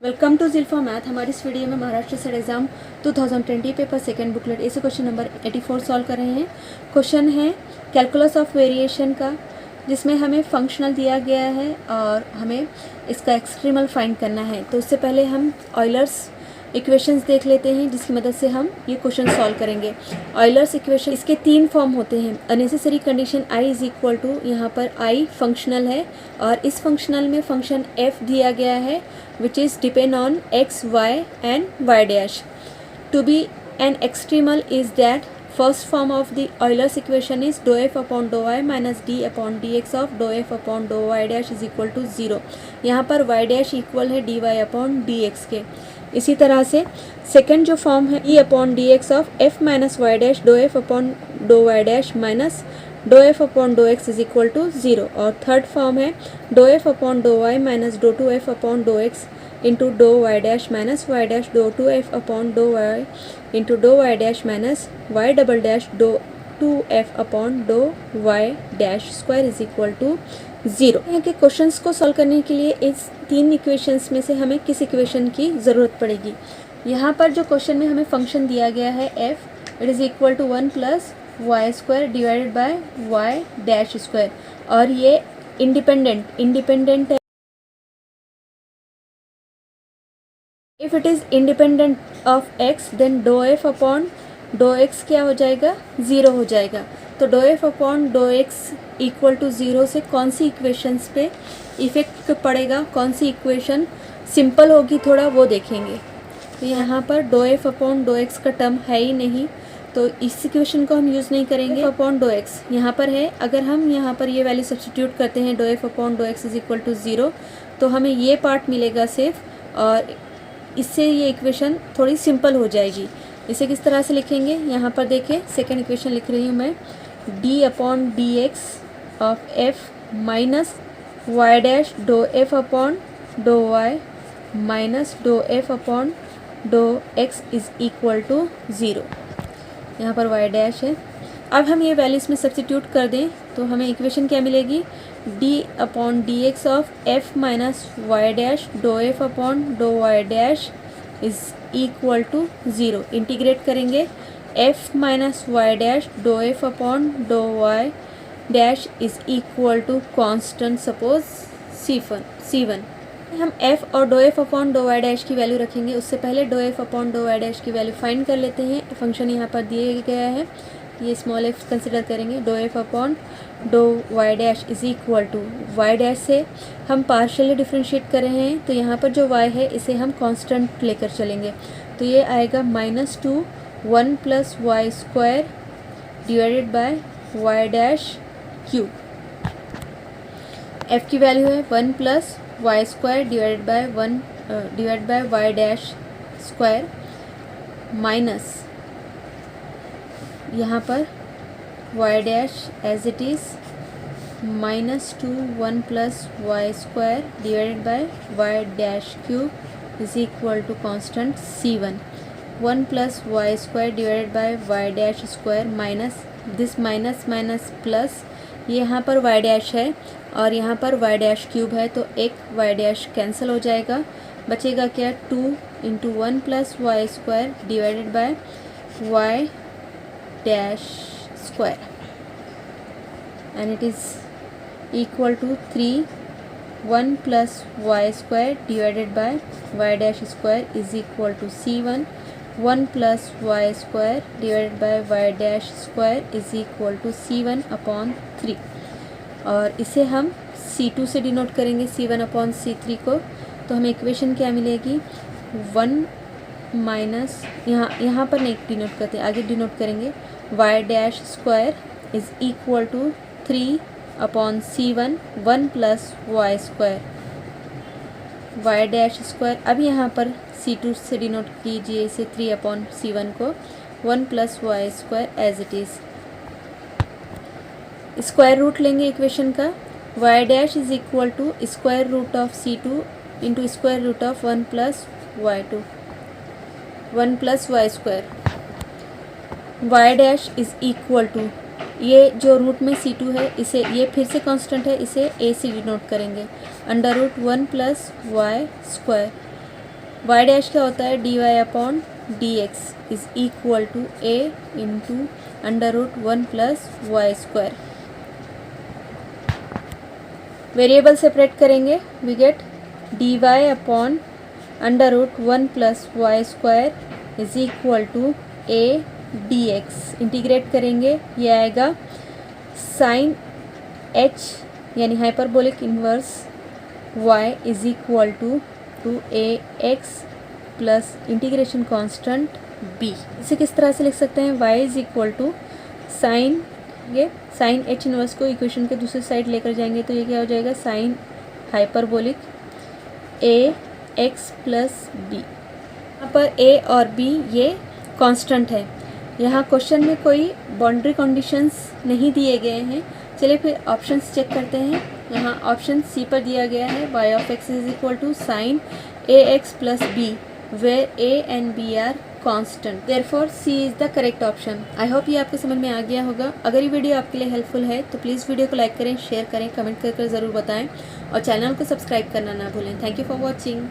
Welcome to जिल्फा math. हमारी इस video में Maharashtra set exam 2020 paper second booklet ऐसे क्वेश्चन नंबर 84 सॉल्व कर रहे हैं। क्वेश्चन है कैलकुलस ऑफ वेरिएशन का, जिसमें हमें फंक्शनल दिया गया है और हमें इसका एक्सट्रीमल फाइंड करना है। तो उससे पहले हम ऑयलर्स इक्वेशंस देख लेते हैं, जिसकी मदद से हम ये क्वेश्चन सॉल्व करेंगे। ऑयलर्स इक्वेशन, इसके तीन फॉर्म होते हैं। Unnecessary condition i is equal to, यहाँ पर i फंक्शनल है और इस फंक्शनल में फंक्शन f दिया गया है which is depend on x, y and y dash. To be an extremal is that first form of the Euler's equation is dou f upon dou y minus d upon dx of dou f upon dou y dash is equal to 0. यहाँ पर y dash equal है dy upon dx के। इसी तरह से second जो form है e upon d x of f minus y dash do f upon do y dash minus do f upon do x is equal to 0। और third form है do f upon do y minus do two f upon do x into do y dash minus y dash do two f upon do y into do y dash minus y double dash do two f upon do y dash square is equal to 0। यहाँ के questions को solve करने के लिए इस तीन equations में से हमें किस इक्वेशन की ज़रूरत पड़ेगी। यहाँ पर जो क्वेश्चन में हमें फंक्शन दिया गया है f, it is equal to 1 plus y square divided by y dash square, और ये इंडिपेंडेंट है। If it is independent of x then do f upon do x क्या हो जाएगा, 0 हो जाएगा। तो do f upon do x equal to 0 से कौन सी इक्वेशंस पे इफ़ेक्ट पड़ेगा, कौन सी इक्वेशन सिंपल होगी थोड़ा, वो देखेंगे। तो यहाँ पर do f upon do x का टर्म है ही नहीं, तो इस इक्वेशन को हम यूज़ नहीं करेंगे। अपॉन डो एक्स यहाँ पर है, अगर हम यहाँ पर ये वैल्यू सब्स्टिट्यूट करते हैं do f upon do x is equal to 0, तो हमें ये पार्ट मिलेगा सिर्फ, और इससे ये इक्वेशन थोड़ी सिंपल हो जाएगी। इसे किस तरह से लिखेंगे, यहाँ पर देखिए सेकेंड इक्वेशन लिख रही हूँ मैं, d upon d x of f minus y dash do f upon do y minus do f upon do x is equal to 0। यहाँ पर वाई डैश है। अब हम ये वैल्यूज़ में सब्स्टिट्यूट कर दें तो हमें इक्वेशन क्या मिलेगी, d upon d x of f minus y dash do f upon do y dash is equal to 0। Integrate करेंगे, f minus y dash do f upon do y dash is equal to constant suppose c1। हम f और do f upon do y dash की value रखेंगे। उससे पहले do f upon do y dash की value find कर लेते हैं। फंक्शन यहाँ पर दिए गया है, ये स्मॉल f कंसिडर करेंगे। Do f upon do y dash is equal to y dash से हम पार्शियली डिफ्रेंशिएट कर रहे हैं, तो यहाँ पर जो y है इसे हम कांस्टेंट लेकर चलेंगे। तो ये आएगा -2 1 plus y square divided by y dash cube. f की वैल्यू है 1 plus y square divided by y dash square minus यहाँ पर y dash as it is -2 1 plus y square divided by y dash cube is equal to constant c1। 1 plus y square divided by y dash square minus this minus plus, ये यहाँ पर y dash है और यहाँ पर y dash cube है, तो एक वाई डैश कैंसिल हो जाएगा। बचेगा क्या, 2 into 1 plus y square divided by y dash square and it is equal to 3 1 plus y square divided by y dash square is equal to c1। 1 plus y square divided by y dash square is equal to c1 upon 3, और इसे हम c2 से denote करेंगे c1 upon c3 को। तो हमें equation क्या मिलेगी, 1 माइनस यहाँ पर नहीं डिनोट करते, आगे डिनोट करेंगे, y dash square is equal to 3 upon c1 1 plus y square y dash square. अब यहाँ पर c2 से डिनोट कीजिए इसे 3 अपॉन c1 को, 1 plus y square as it is. Square root लेंगे इक्वेशन का, y dash is equal to square root of c2 into square root of 1 plus y square. Y dash is equal to, ये जो root में c2 है इसे, ये फिर से कांस्टेंट है, इसे a से डिनोट करेंगे, under root 1 plus y square y dash क्या होता है, dy upon d x is equal to a into under root 1 plus y square. Variable separate करेंगे, we get dy upon under root 1 plus y square is equal to a dx। Integrate करेंगे, ये आएगा sine h यानी hyperbolic inverse y is equal to a x plus integration constant b। इसे किस तरह से लिख सकते हैं, y is equal to sine, ये साइन h इनवर्स को इक्वेशन के दूसरी साइड लेकर जाएंगे तो ये क्या हो जाएगा, साइन हाइपरबोलिक ए एक्स प्लस बी। यहाँ पर a और b ये कांस्टेंट है। यहाँ क्वेश्चन में कोई बाउंड्री कंडीशंस नहीं दिए गए हैं। चलिए फिर ऑप्शंस चेक करते हैं। यहाँ ऑप्शन सी पर दिया गया है y of x is equal to sine a x plus b where a and b are constant, therefore C is the correct option. I hope ये आपको समझ में आ गया होगा। अगर ये वीडियो आपके लिए हेल्पफुल है तो प्लीज़ वीडियो को लाइक करें, शेयर करें, कमेंट करके ज़रूर बताएं और चैनल को सब्सक्राइब करना ना भूलें। Thank you for watching.